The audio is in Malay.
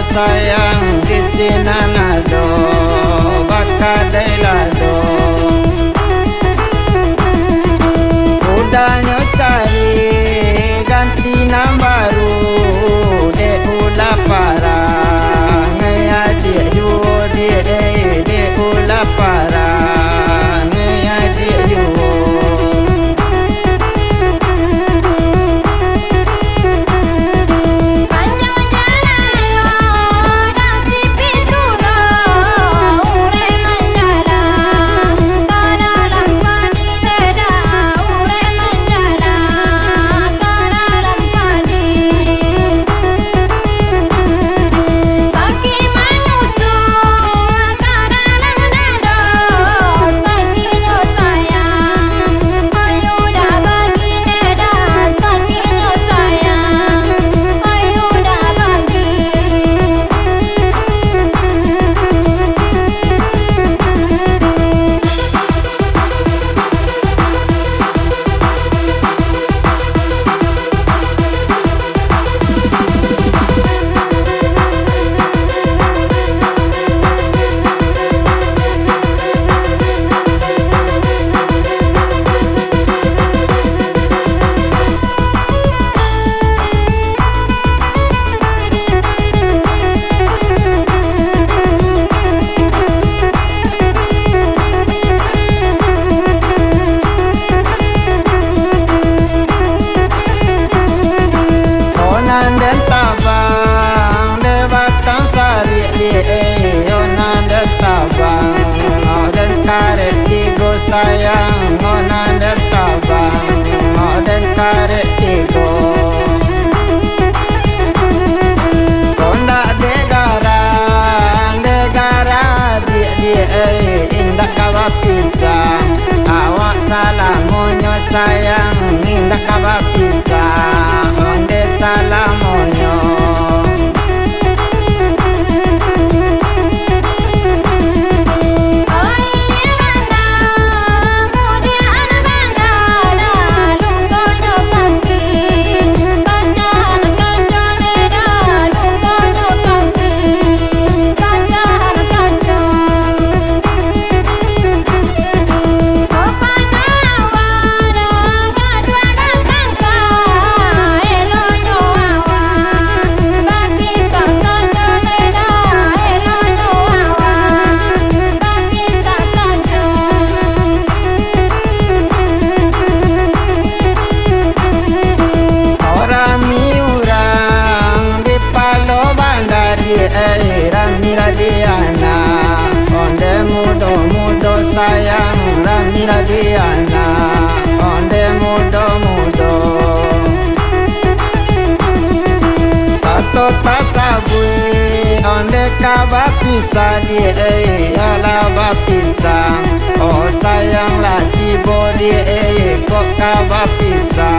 sayang di sinanado bakadai lado. Udahnya cari ganti nama baru de ula para ngaya dia juo dia de ula para ngaya dia juo. Sayang ngonan dan tabang ngodan kare tigo konda negara dia indah kawa pisang awak salah monyo sayang indah kawa pisang onde salah monyo. Radiana onde mudo sayang Rami Radiana onde mudo satu tasabui onde kaba pisah dia ala bapisah oh sayang lagi bodi kok kaba pisah